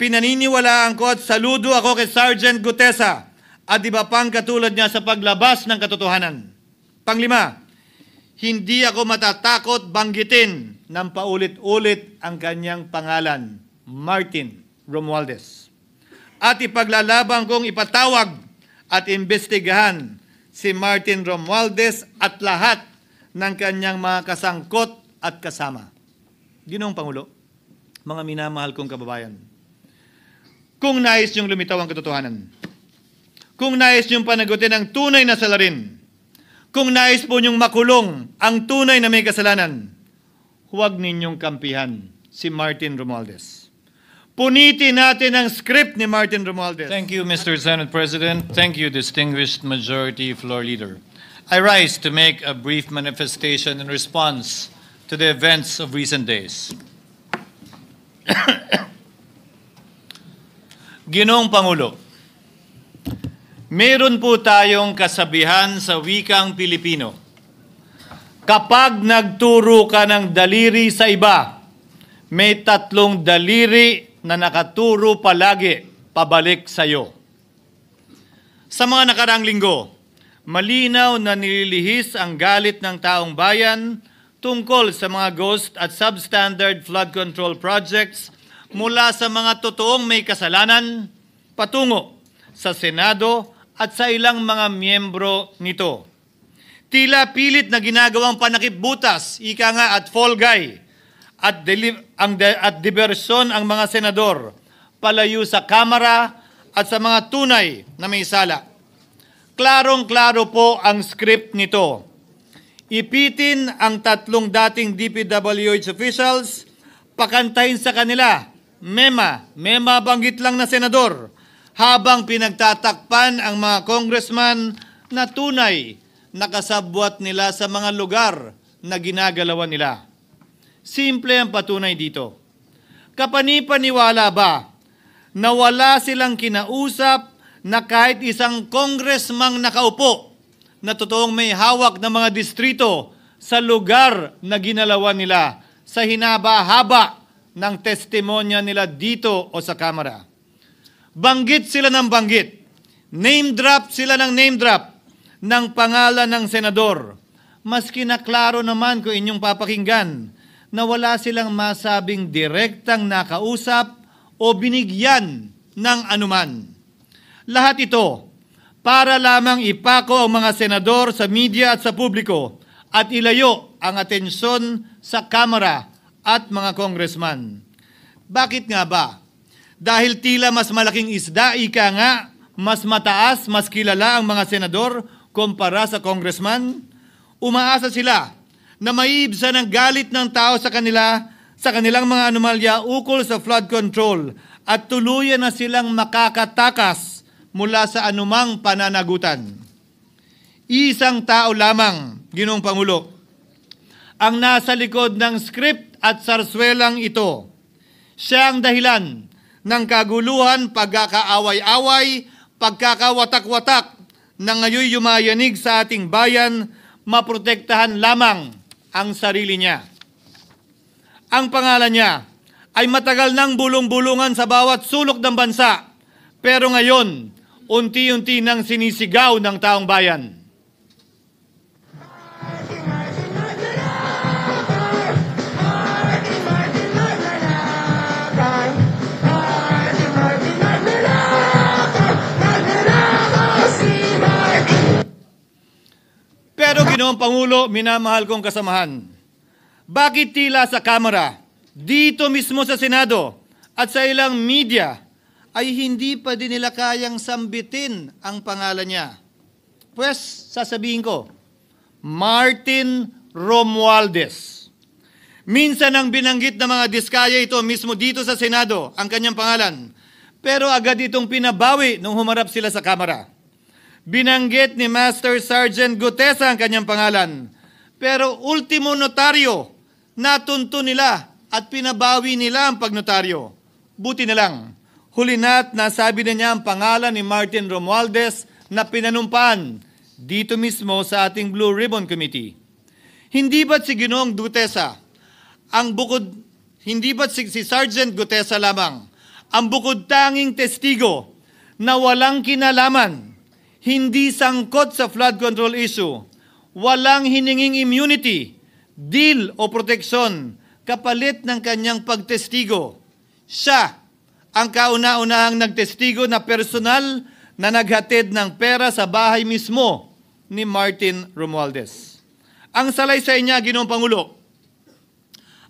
Pinaniniwalaan ko at saludo ako kay Sergeant Gutesa at iba pang katulad niya sa paglabas ng katotohanan. Panglima, hindi ako matatakot banggitin ng paulit-ulit ang kanyang pangalan, Martin Romualdez. At ipaglalaban kong ipatawag at imbestigahan si Martin Romualdez at lahat ng kanyang mga kasangkot at kasama. Ginoong Pangulo, mga minamahal kong kababayan, kung nais niyong lumitaw ang katotohanan, kung nais niyong panagutin ang tunay na salarin, kung nais po niyong makulong ang tunay na may kasalanan, huwag ninyong kampihan si Martin Romualdez. Punitin natin ang script ni Martin Romualdez. Thank you, Mr. Senate President. Thank you, distinguished Majority Floor Leader. I rise to make a brief manifestation in response to the events of recent days. Ginoong Pangulo, meron po tayong kasabihan sa wikang Pilipino. Kapag nagturo ka ng daliri sa iba, may tatlong daliri na nakaturo palagi pabalik sa iyo. Sa mga nakaraang linggo, malinaw na nililihis ang galit ng taong bayan tungkol sa mga ghost at substandard flood control projects mula sa mga totoong may kasalanan patungo sa Senado at sa ilang mga miyembro nito. Tila pilit na ginagawang panakipbutas, ika nga at fall guy, at diversyon ang mga senador palayo sa Kamara at sa mga tunay na may sala. Klarong-klaro po ang script nito. Ipitin ang tatlong dating DPWH officials, pakantahin sa kanila, mema banggit lang na senador, habang pinagtatakpan ang mga congressman na tunay nakasabwat nila sa mga lugar na ginagalawan nila. Simple ang patunay dito. Kapanipaniwala ba na wala silang kinausap na kahit isang congressman nakaupo na totoong may hawak ng mga distrito sa lugar na ginalawan nila sa hinaba-haba ng testimonya nila dito o sa Kamara? Banggit sila ng banggit, name drop sila ng name drop ng pangalan ng senador. Maski na klaro naman kung inyong papakinggan na wala silang masabing direktang nakausap o binigyan ng anuman. Lahat ito para lamang ipako ang mga senador sa media at sa publiko at ilayo ang atensyon sa Kamara at mga congressman. Bakit nga ba? Dahil tila mas malaking isda, ika nga, mas mataas, mas kilala ang mga senador kumpara sa congressman? Umaasa sila na maiibsan ang galit ng tao sa kanila, sa kanilang mga anomalya ukol sa flood control at tuluyan na silang makakatakas mula sa anumang pananagutan. Isang tao lamang, Ginoong Pangulo, ang nasa likod ng script at sarswelang ito. Siya ang dahilan ng kaguluhan, pagkakaaway-away, pagkakawatak-watak na ngayon yumayanig sa ating bayan, maprotektahan lamang ang sarili niya. Ang pangalan niya ay matagal nang bulong-bulungan sa bawat sulok ng bansa, pero ngayon, unti-unti nang sinisigaw ng taong bayan. Pero Ginoong Pangulo, minamahal kong kasamahan, bakit tila sa Kamara, dito mismo sa Senado at sa ilang media ay hindi pa din nila kayang sambitin ang pangalan niya? Pues, sasabihin ko, Martin Romualdez. Minsan ang binanggit ng mga diskaya ito mismo dito sa Senado, ang kanyang pangalan. Pero agad itong pinabawi nung humarap sila sa Kamara. Binanggit ni Master Sergeant Gutesa ang kanyang pangalan. Pero ultimo notaryo, natunto nila at pinabawi nila ang pagnotaryo. Buti na lang, huli na't nasabi na niya ang pangalan ni Martin Romualdez na pinanumpaan dito mismo sa ating Blue Ribbon Committee. Hindi ba't si Ginoong Gutesa, hindi ba't si Sergeant Gutesa lamang ang bukod tanging testigo na walang kinalaman, hindi sangkot sa flood control issue, walang hininging immunity, deal o proteksyon kapalit ng kanyang pagtestigo. Siya ang kauna-unahang nagtestigo na personal na naghatid ng pera sa bahay mismo ni Martin Romualdez. Ang salaysay niya, Ginoong Pangulo,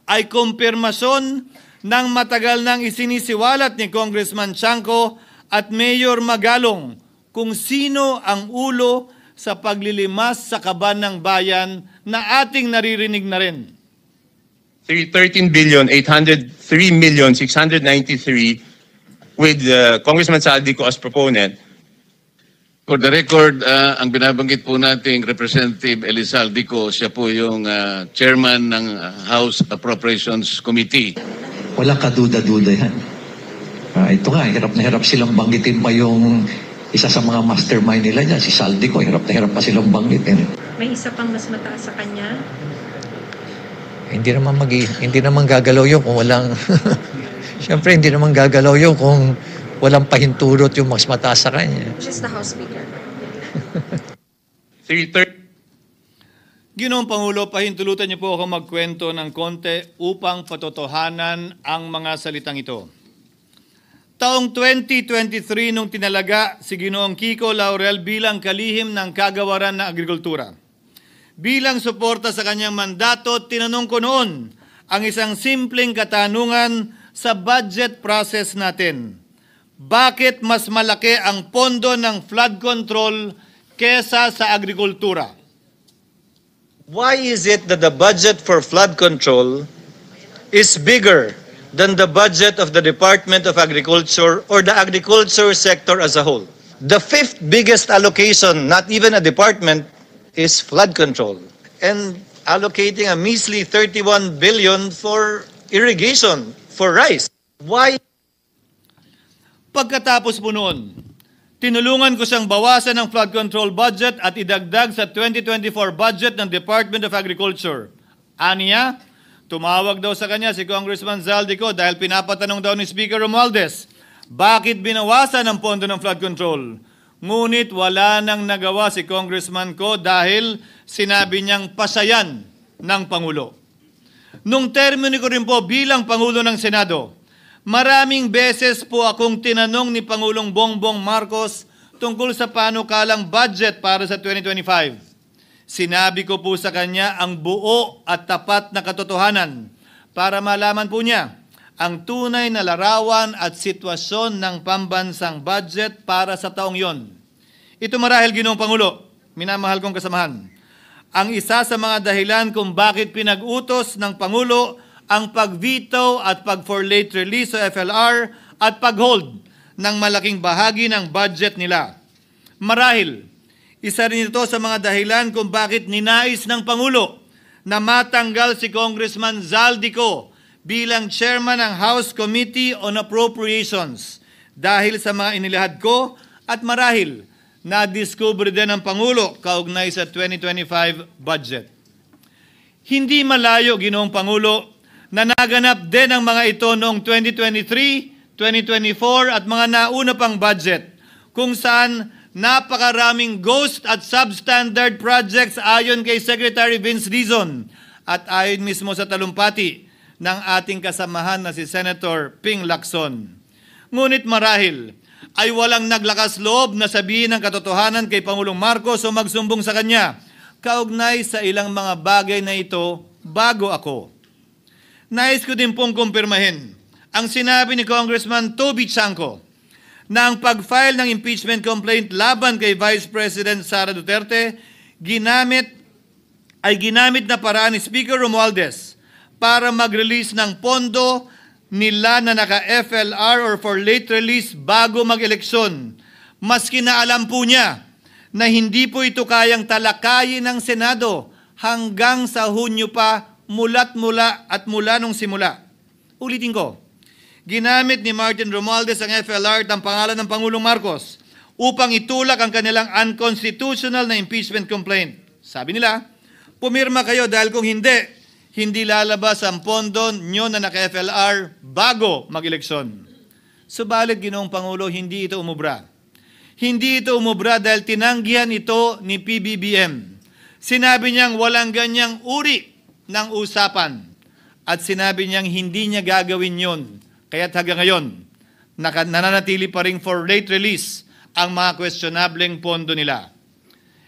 ay kumpirmasyon ng matagal nang isinisiwalat ni Congressman Chanco at Mayor Magalong kung sino ang ulo sa paglilimas sa kaban ng bayan na ating naririnig na rin. 13,803,693 with Congressman Saldico as proponent. For the record, ang binabanggit po nating Representative Elizaldico, siya po yung chairman ng House Appropriations Committee. Walang kaduda-duda yan. Ito nga, hirap na hirap silang banggitin pa yung isa sa mga mastermind nila dyan, si Saldico. Hirap na hirap pa silang banggitin. May isa pang mas mataas sa kanya? Hindi naman gagalaw yun kung walang... Siyempre, hindi naman gagalaw yun kung walang pahintulot yung mas mataas sa kanya. Just the House Speaker. Ginoong Pangulo, pahintulutan niyo po ako magkwento ng konti upang patotohanan ang mga salitang ito. Taong 2023 nung tinalaga si Ginoong Kiko Laurel bilang kalihim ng kagawaran ng agrikultura. Bilang suporta sa kanyang mandato, tinanong ko noon ang isang simpleng katanungan sa budget process natin. Bakit mas malaki ang pondo ng flood control kesa sa agrikultura? Why is it that the budget for flood control is bigger than the budget of the Department of Agriculture or the agriculture sector as a whole? The fifth biggest allocation, not even a department, is flood control. And allocating a measly 31 billion for irrigation, for rice. Why? Pagkatapos po noon, tinulungan ko siyang bawasan ang flood control budget at idagdag sa 2024 budget ng Department of Agriculture. Aniya, tumawag daw sa kanya si Congressman Zaldico dahil pinapatanong daw ni Speaker Romualdez, bakit binawasan ang pondo ng flood control? Ngunit wala nang nagawa si Congressman ko dahil sinabi niyang pasayan ng Pangulo. Nung termino ko rin po bilang Pangulo ng Senado, maraming beses po akong tinanong ni Pangulong Bongbong Marcos tungkol sa panukalang budget para sa 2025. Sinabi ko po sa kanya ang buo at tapat na katotohanan para malaman po niya ang tunay na larawan at sitwasyon ng pambansang budget para sa taong yon. Ito marahil, Ginoong Pangulo, minamahal kong kasamahan, ang isa sa mga dahilan kung bakit pinag-utos ng Pangulo ang pag-veto at pag-for late release sa FLR at pag-hold ng malaking bahagi ng budget nila. Marahil, isa rin ito sa mga dahilan kung bakit ninais ng Pangulo na matanggal si Congressman Zaldico bilang chairman ng House Committee on Appropriations dahil sa mga inilahad ko at marahil na-discover din ng Pangulo kaugnay sa 2025 budget. Hindi malayo, Ginoong Pangulo, na naganap din ang mga ito noong 2023, 2024 at mga nauna pang budget kung saan napakaraming ghost at substandard projects ayon kay Secretary Vince Dizon at ayon mismo sa talumpati ng ating kasamahan na si Senator Ping Lacson. Ngunit marahil ay walang naglakas loob na sabihin ang katotohanan kay Pangulong Marcos o magsumbong sa kanya kaugnay sa ilang mga bagay na ito bago ako. Nais ko din pong kumpirmahin ang sinabi ni Congressman Toby Chanco na ang pag-file ng impeachment complaint laban kay Vice President Sara Duterte ginamit na paraan ni Speaker Romualdez para mag-release ng pondo nila na naka-FLR or for late release bago mag-eleksyon. Maski na alam po niya na hindi po ito kayang talakayin ng Senado hanggang sa Hunyo pa mula nung simula. Ulitin ko, ginamit ni Martin Romualdez ang FLR at ang pangalan ng Pangulong Marcos upang itulak ang kanilang unconstitutional na impeachment complaint. Sabi nila, pumirma kayo dahil kung hindi lalabas ang pondo nyo na naka-FLR bago mag-eleksyon. Subalit, Ginoong Pangulo, hindi ito umubra. Hindi ito umubra dahil tinanggihan ito ni PBBM. Sinabi niyang walang ganyang uri ng usapan at sinabi niyang hindi niya gagawin yon. Kaya't hanggang ngayon, nananatili pa rin for late release ang mga questionableng pondo nila.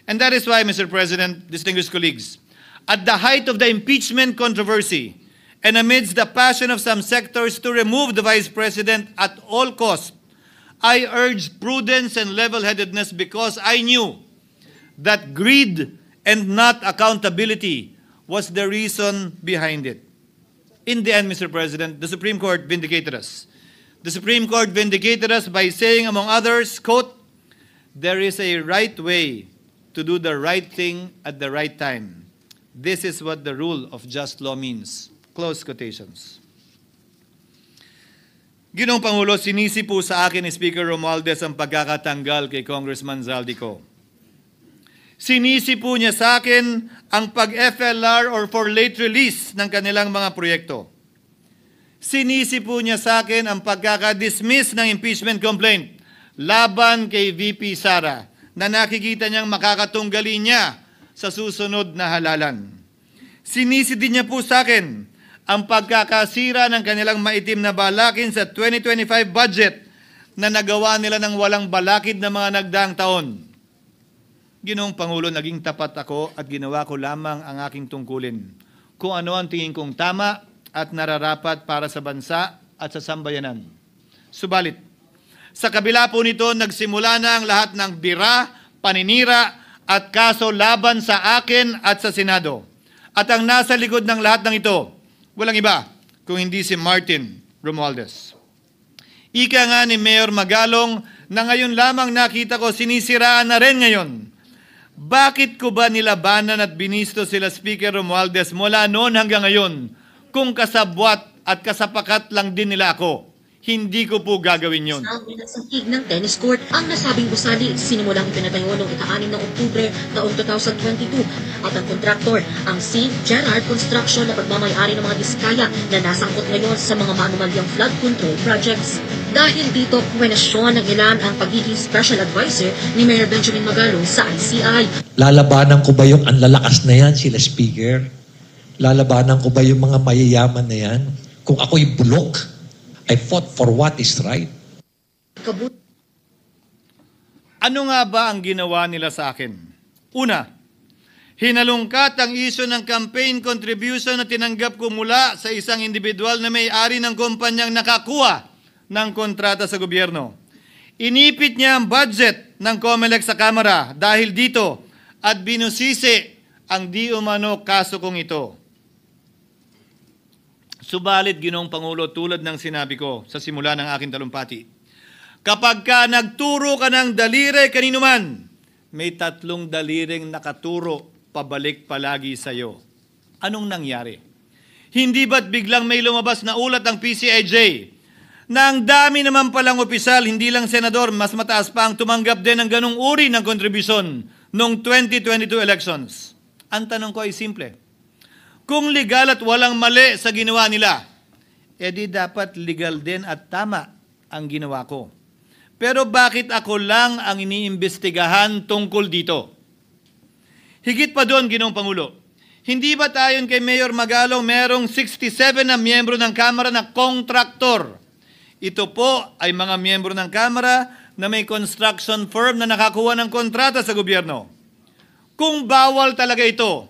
And that is why, Mr. President, distinguished colleagues, at the height of the impeachment controversy and amidst the passion of some sectors to remove the Vice President at all costs, I urged prudence and level-headedness because I knew that greed and not accountability was the reason behind it. In the end, Mr. President, the Supreme Court vindicated us. The Supreme Court vindicated us by saying, among others, quote, "There is a right way to do the right thing at the right time. This is what the rule of just law means." Close quotations. Ginoong Pangulo, sinisi po sa akin ni Speaker Romualdez ang pagkakatanggal kay Congressman Zaldico. Sinisi po niya sa akin ang pag-FLR or for late release ng kanilang mga proyekto. Sinisi po niya sa akin ang pagkakadismiss ng impeachment complaint laban kay VP Sara na nakikita niyang makakatunggali niya sa susunod na halalan. Sinisi din niya po sa akin ang pagkakasira ng kanilang maitim na balakin sa 2025 budget na nagawa nila ng walang balakid na mga nagdaang taon. Ginoong Pangulo, naging tapat ako at ginawa ko lamang ang aking tungkulin. Kung ano ang tingin kong tama at nararapat para sa bansa at sa sambayanan. Subalit, sa kabila po nito, nagsimula na ang lahat ng bira, paninira at kaso laban sa akin at sa Senado. At ang nasa likod ng lahat ng ito, walang iba kung hindi si Martin Romualdez. Ika nga ni Mayor Magalong na ngayon lamang nakita ko sinisiraan na rin ngayon. Bakit ko ba nilabanan at binisto sila Speaker Romualdez mula noon hanggang ngayon kung kasabwat at kasapakat lang din nila ako? Hindi ko po gagawin yon. Sa sahig ng tennis court, ang nasabing gusali sinimulang pinatayo noong ika-6 ng Oktubre taong 2022 at ang kontraktor, ang St. Gerard Construction na pagmamayari ng mga diskaya na nasangkot ngayon sa mga maanumalyang flood control projects. Dahil dito, kwenasyon ng ilan ang pagiging special advisor ni Mayor Benjamin Magalong sa ICI. Lalabanan ko ba yung ang lalakas na yan, sila Speaker? Lalabanan ko ba yung mga mayayaman na yan? Kung ako'y bulok, I fought for what is right. Ano nga ba ang ginawa nila sa akin? Una, hinalungkat ang isyu ng campaign contribution na tinanggap ko mula sa isang individual na may-ari ng kumpanyang nakakuha ng kontrata sa gobyerno. Inipit niya ang budget ng COMELEC sa Kamara dahil dito at binusisi ang di umano kaso kong ito. Subalit, Ginoong Pangulo, tulad ng sinabi ko sa simula ng aking talumpati, kapag ka nagturo ka ng daliri kanino man, may 3 daliring nakaturo pabalik palagi sa iyo. Anong nangyari? Hindi ba't biglang may lumabas na ulat ng PCIJ na ang dami naman palang opisyal, hindi lang senador, mas mataas pa ang tumanggap din ng ganung uri ng kontribusyon noong 2022 elections? Ang tanong ko ay simple. Kung legal at walang mali sa ginawa nila, edi dapat legal din at tama ang ginawa ko. Pero bakit ako lang ang iniimbestigahan tungkol dito? Higit pa doon, Ginoong Pangulo, hindi ba tayon kay Mayor Magalong merong 67 na miyembro ng Kamara na kontraktor? Ito po ay mga miyembro ng Kamara na may construction firm na nakakuha ng kontrata sa gobyerno. Kung bawal talaga ito,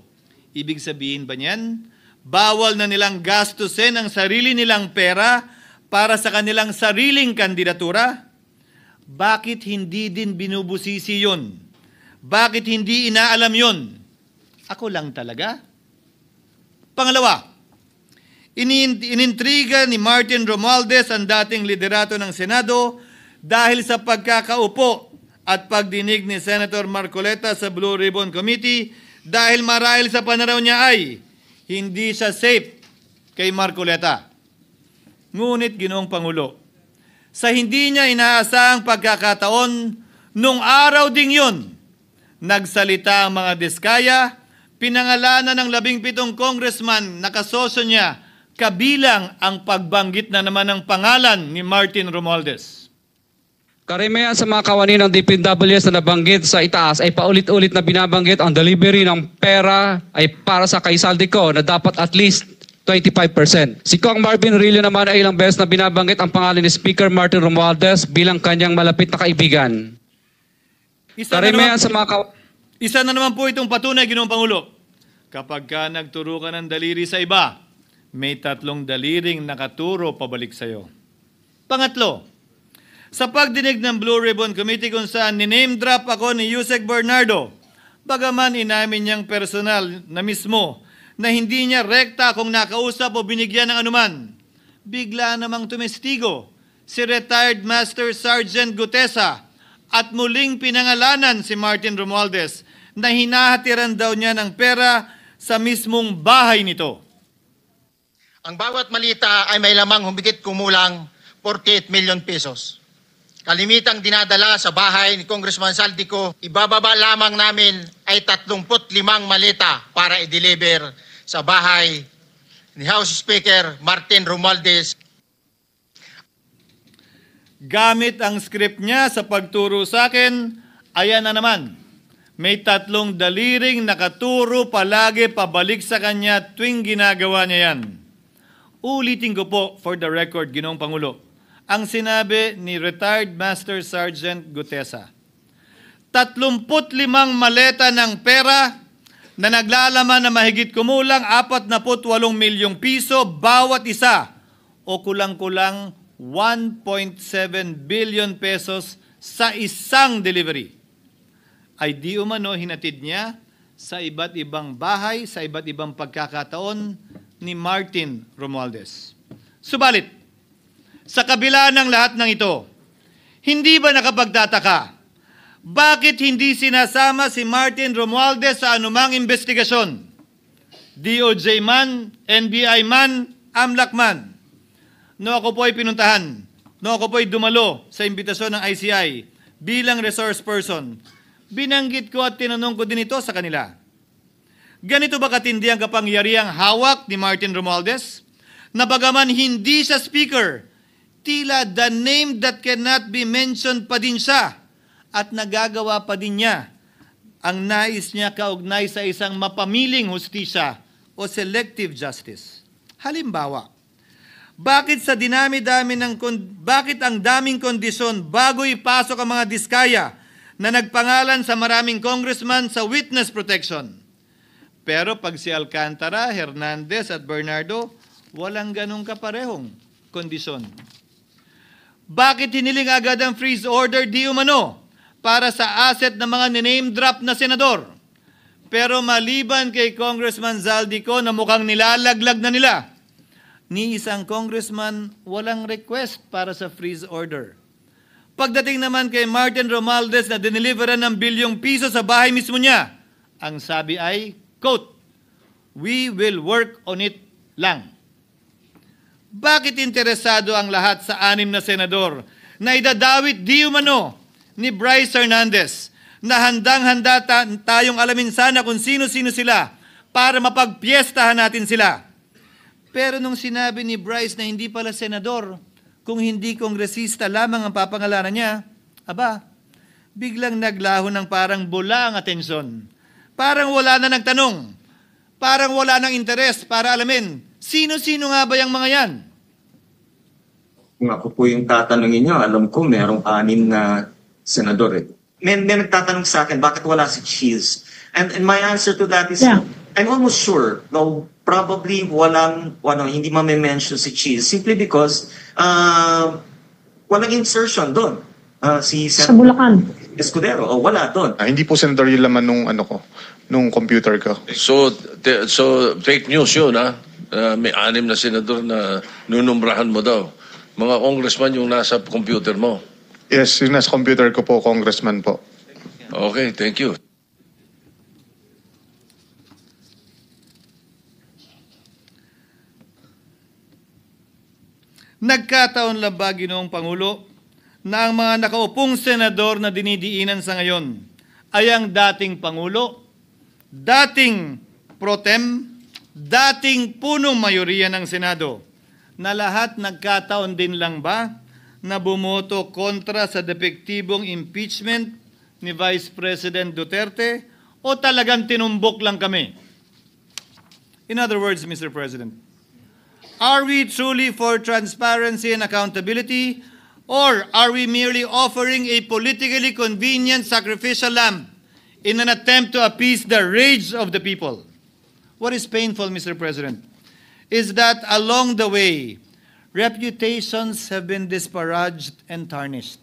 ibig sabihin ba niyan, bawal na nilang gastusin ang sarili nilang pera para sa kanilang sariling kandidatura? Bakit hindi din binubusisi yun? Bakit hindi inaalam yun? Ako lang talaga? Pangalawa, inintriga ni Martin Romualdez ang dating liderato ng Senado dahil sa pagkakaupo at pagdinig ni Senator Marcoleta sa Blue Ribbon Committee dahil marahil sa pananaw niya ay hindi siya safe kay Marcoleta. Ngunit, Ginoong Pangulo, sa hindi niya inaasahang pagkakataon, nung araw ding yun, nagsalita ang mga diskaya, pinangalanan ng 17 congressman na kasosyo niya kabilang ang pagbanggit na naman ng pangalan ni Martin Romualdez. Karamihan sa mga kawani ng DPWH na nabanggit sa itaas ay paulit-ulit na binabanggit ang delivery ng pera ay para sa kay Saldico na dapat at least 25%. Si Kong Marvin Rillo naman ay ilang beses na binabanggit ang pangalan ni Speaker Martin Romualdez bilang kanyang malapit na kaibigan. Karamihan sa mga Isa na naman po itong patunay, Ginoong Pangulo. Kapag ka nagturo ka ng daliri sa iba, may 3 daliring nakaturo pabalik sa iyo. Pangatlo, sa pagdinig ng Blue Ribbon Committee kung saan niname drop ako ni Yusek Bernardo, bagaman inamin niyang personal na mismo na hindi niya rekta kung nakausap o binigyan ng anuman, bigla namang tumestigo si retired Master Sergeant Gutesa at muling pinangalanan si Martin Romualdez na hinahatiran daw niya ng pera sa mismong bahay nito. Ang bawat malita ay may lamang humigit kumulang 48 million pesos. Kalimitang dinadala sa bahay ni Congressman Saldico, ibababa lamang namin ay 35 malita para i-deliver sa bahay ni House Speaker Martin Romualdez. Gamit ang script niya sa pagturo sa akin, ayan na naman. May 3 daliring nakaturo palagi pabalik sa kanya tuwing ginagawa niya yan. Ulitin ko po for the record, Ginoong Pangulo, ang sinabi ni retired Master Sergeant Gutesa. 35 maleta ng pera na naglalaman na mahigit kumulang 48 milyong piso bawat isa o kulang-kulang 1.7 billion pesos sa isang delivery. Ay di umano hinatid niya sa iba't ibang bahay, sa iba't ibang pagkakataon ni Martin Romualdez. Subalit, sa kabila ng lahat ng ito, hindi ba nakapagtataka? Bakit hindi sinasama si Martin Romualdez sa anumang investigasyon? DOJ man, NBI man, AMLAC man. No ako po ay pinuntahan, no ako po ay dumalo sa imbitasyon ng ICI bilang resource person, binanggit ko at tinanong ko din ito sa kanila. Ganito ba katindi ang kapangyarihang hawak ni Martin Romualdez? Na bagaman hindi siya speaker, tila the name that cannot be mentioned pa din siya at nagagawa pa din niya ang nais niya kaugnay sa isang mapamiling hustisya o selective justice. Halimbawa, bakit ang daming kondisyon bago ipasok ang mga diskaya na nagpangalan sa maraming congressman sa witness protection? Pero pag si Alcantara, Hernandez at Bernardo, walang ganong kaparehong kondisyon. Bakit hiniling agad ang freeze order di umano para sa asset ng mga name drop na senador? Pero maliban kay Congressman Zaldico na mukhang nilalaglag na nila, ni isang congressman walang request para sa freeze order. Pagdating naman kay Martin Romualdez na dineliveran ng bilyong piso sa bahay mismo niya, ang sabi ay, quote, "We will work on it lang." Bakit interesado ang lahat sa 6 na senador na idadawit di umano ni Bryce Hernandez na handang-handa tayong alamin sana kung sino-sino sila para mapagpiestahan natin sila? Pero nung sinabi ni Bryce na hindi pala senador, kung hindi kongresista lamang ang papangalanan niya, aba, biglang naglaho ng parang bula ang atensyon. Parang wala na nagtanong. Parang wala nang interes para alamin, sino-sino nga ba yung mga yan? Kung ako po yung tatanungin nyo, alam ko merong 6 na senador eh. May nagtatanong sa akin, bakit wala si Cheese? And my answer to that is, I'm almost sure, though probably hindi ma-mention si Cheese, simply because walang insertion doon. Si sa Bulacan. Escudero, wala doon. Hindi po senador yung laman nung computer ko. So fake news yun, ha? May 6 na senador na nunumbrahan mo daw. Mga congressman yung nasa computer mo. Yes, yung nasa computer ko po, congressman po. Okay, thank you. Nagkataon lang ba, Ginoong Pangulo, na ang mga nakaupong senador na dinidiinan sa ngayon ay ang dating Pangulo, dating pro tem, dating punong mayoriya ng Senado, na lahat nagkataon din lang ba na bumoto kontra sa depektibong impeachment ni Vice President Duterte o talagang tinumbok lang kami? In other words, Mr. President, are we truly for transparency and accountability, or are we merely offering a politically convenient sacrificial lamb in an attempt to appease the rage of the people? What is painful, Mr. President, is that along the way, reputations have been disparaged and tarnished.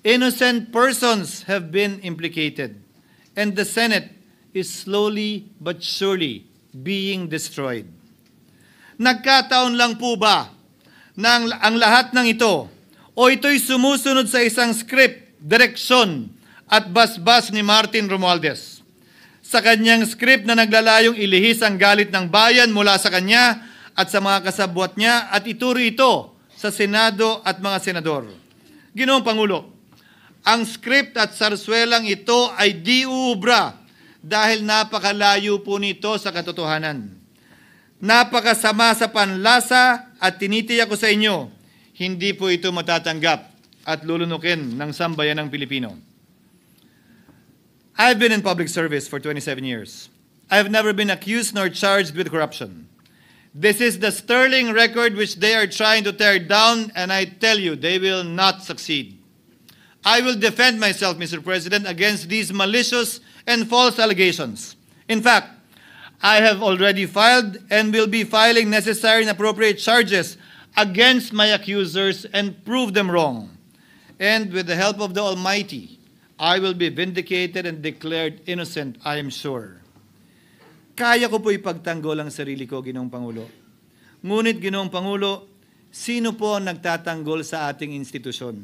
Innocent persons have been implicated, and the Senate is slowly but surely being destroyed. Nagkataon lang po ba na ang lahat ng ito o ito'y sumusunod sa isang script, direksyon at basbas ni Martin Romualdez? Sa kanyang script na naglalayong ilihis ang galit ng bayan mula sa kanya at sa mga kasabwat niya at ituro ito sa Senado at mga senador. Ginoong Pangulo, ang script at sarswelang ito ay di uubra dahil napakalayo po nito sa katotohanan. Napakasama sa panlasa at tinitiyak ko sa inyo, hindi po ito matatanggap at lulunukin ng sambayanang Pilipino. I've been in public service for 27 years. I've never been accused nor charged with corruption. This is the sterling record which they are trying to tear down, and I tell you, they will not succeed. I will defend myself, Mr. President, against these malicious and false allegations. In fact, I have already filed and will be filing necessary and appropriate charges against my accusers and prove them wrong. And with the help of the Almighty, I will be vindicated and declared innocent, I am sure. Kaya ko po ipagtanggol ang sarili ko, Ginoong Pangulo. Ngunit, Ginoong Pangulo, sino po ang nagtatanggol sa ating institusyon?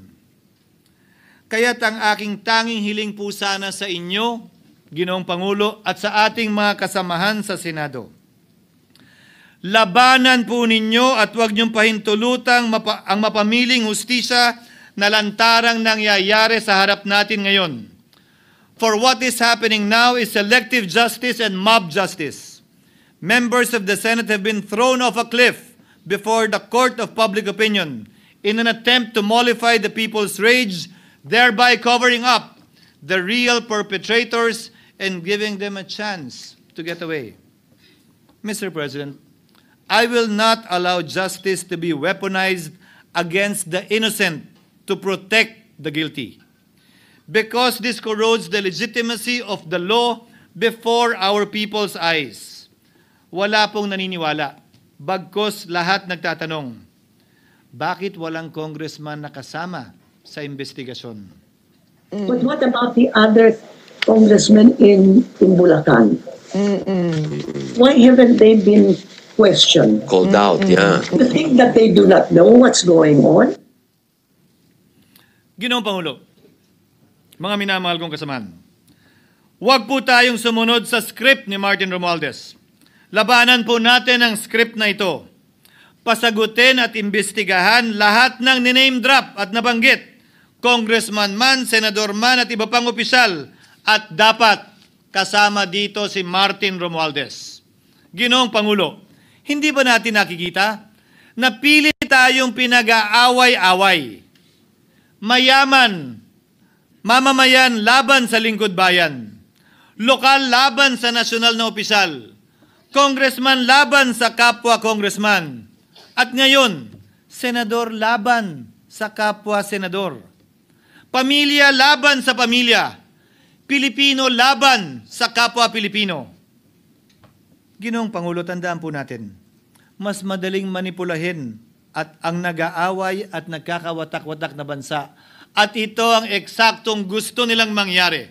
Kaya't ang aking tanging hiling po sana sa inyo, Ginoong Pangulo, at sa ating mga kasamahan sa Senado. Labanan po ninyo at huwag niyong pahintulutang ang mapamiling hustisya na lantarang nangyayari sa harap natin ngayon. For what is happening now is selective justice and mob justice. Members of the Senate have been thrown off a cliff before the court of public opinion in an attempt to mollify the people's rage, thereby covering up the real perpetrators and giving them a chance to get away. Mr. President, I will not allow justice to be weaponized against the innocent to protect the guilty, because this corrodes the legitimacy of the law before our people's eyes. Wala pong naniniwala, bagkos lahat nagtatanong, bakit walang congressman nakasama sa investigasyon? But what about the other congressmen in Bulacan? Why haven't they been questioned? Called out, yeah. You think that they do not know what's going on? Ginoong Pangulo, mga minamahal kong kasamahan, huwag po tayong sumunod sa script ni Martin Romualdez. Labanan po natin ang script na ito. Pasagutin at imbestigahan lahat ng niname drop at nabanggit, congressman man, senador man at iba pang opisyal, at dapat kasama dito si Martin Romualdez. Ginoong Pangulo, hindi ba natin nakikita na pili tayong pinag-aaway-away? Mayaman, mamamayan laban sa lingkod bayan, lokal laban sa nasyonal na opisyal, congressman laban sa kapwa congressman, at ngayon, senador laban sa kapwa senador, pamilya laban sa pamilya, Pilipino laban sa kapwa Pilipino. Ginoong Pangulo, tandaan po natin, mas madaling manipulahin at ang nag-aaway at nagkakawatak-watak na bansa. At ito ang eksaktong gusto nilang mangyari.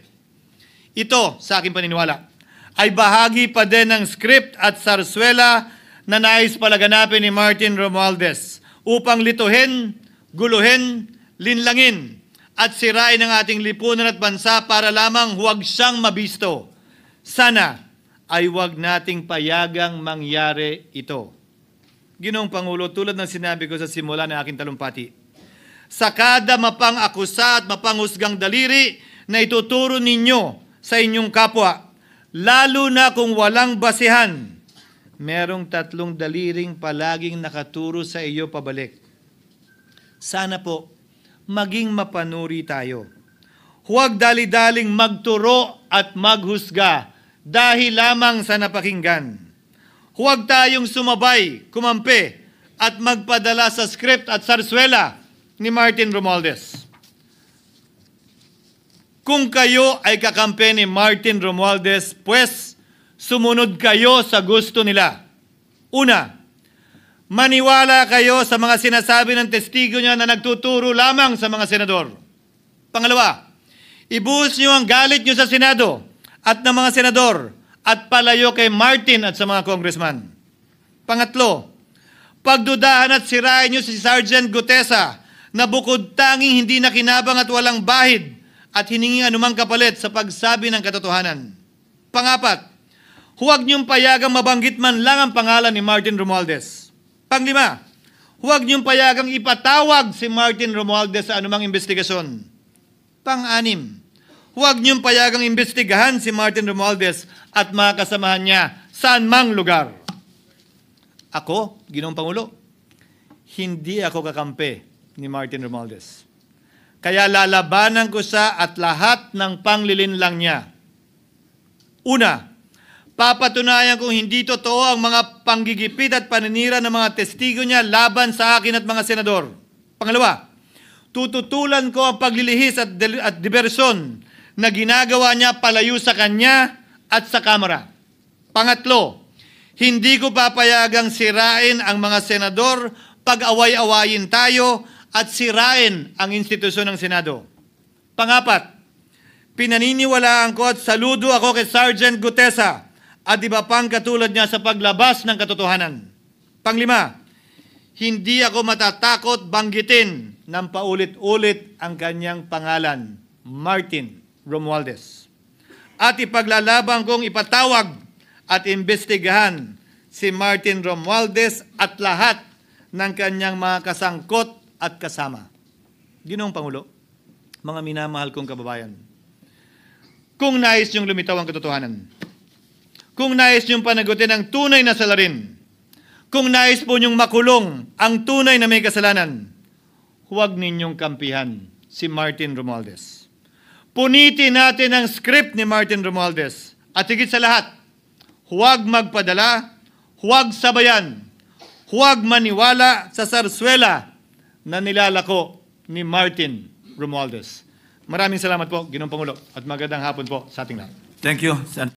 Ito, sa aking paniniwala, ay bahagi pa din ng script at sarswela na nais palaganapin ni Martin Romualdez upang lituhin, guluhin, linlangin at sirain ang ating lipunan at bansa para lamang huwag siyang mabisto. Sana ay huwag nating payagang mangyari ito. Ginoong Pangulo, tulad ng sinabi ko sa simula ng aking talumpati, sa kada mapang-akusa at mapanghusgang daliri na ituturo ninyo sa inyong kapwa, lalo na kung walang basihan, merong 3 daliring palaging nakaturo sa iyo pabalik. Sana po, maging mapanuri tayo. Huwag dali-daling magturo at maghusga dahil lamang sa napakinggan. Huwag tayong sumabay, kumampi, at magpadala sa script at sarswela ni Martin Romualdez. Kung kayo ay kakampi ni Martin Romualdez, pues sumunod kayo sa gusto nila. Una, maniwala kayo sa mga sinasabi ng testigo niya na nagtuturo lamang sa mga senador. Pangalawa, ibuhos niyo ang galit niyo sa Senado at ng mga senador at palayo kay Martin at sa mga congressman. Pangatlo, pagdudahan at sirain niyo si Sergeant Gutesa na bukod tanging hindi nakinabang at walang bahid at hiningi anumang kapalit sa pagsabi ng katotohanan. Pangapat, huwag niyong payagang mabanggit man lang ang pangalan ni Martin Romualdez. Panglima, huwag niyong payagang ipatawag si Martin Romualdez sa anumang investigasyon. Pang-anim, huwag niyong payagang imbestigahan si Martin Romualdez at mga kasamahan niya saan mang lugar. Ako, Ginoong Pangulo, hindi ako kakampi ni Martin Romualdez. Kaya lalabanan ko siya at lahat ng panglilinlang niya. Una, papatunayan kong hindi totoo ang mga panggigipit at paninira ng mga testigo niya laban sa akin at mga senador. Pangalawa, tututulan ko ang paglilihis at diversyon na ginagawa niya palayo sa kanya at sa Kamara. Pangatlo, hindi ko papayagang sirain ang mga senador pag away-awayin tayo at sirain ang institusyon ng Senado. Pangapat, pinaniniwalaan ko at saludo ako kay Sergeant Gutesa at iba pang katulad niya sa paglabas ng katotohanan. Panglima, hindi ako matatakot banggitin ng paulit-ulit ang kanyang pangalan, Martin Romualdez. At ipaglalaban kong ipatawag at imbestigahan si Martin Romualdez at lahat ng kanyang mga kasangkot at kasama. Ginoong Pangulo, mga minamahal kong kababayan, kung nais niyong lumitaw ang katotohanan, kung nais niyong panagutin ang tunay na salarin, kung nais po niyong makulong ang tunay na may kasalanan, huwag ninyong kampihan si Martin Romualdez. Punitin natin ang script ni Martin Romualdez. At higit sa lahat, huwag magpadala, huwag sabayan, huwag maniwala sa sarswela na nilalako ni Martin Romualdez. Maraming salamat po, Ginoong Pangulo, at magandang hapon po sa ating lahat. Thank you, Sen.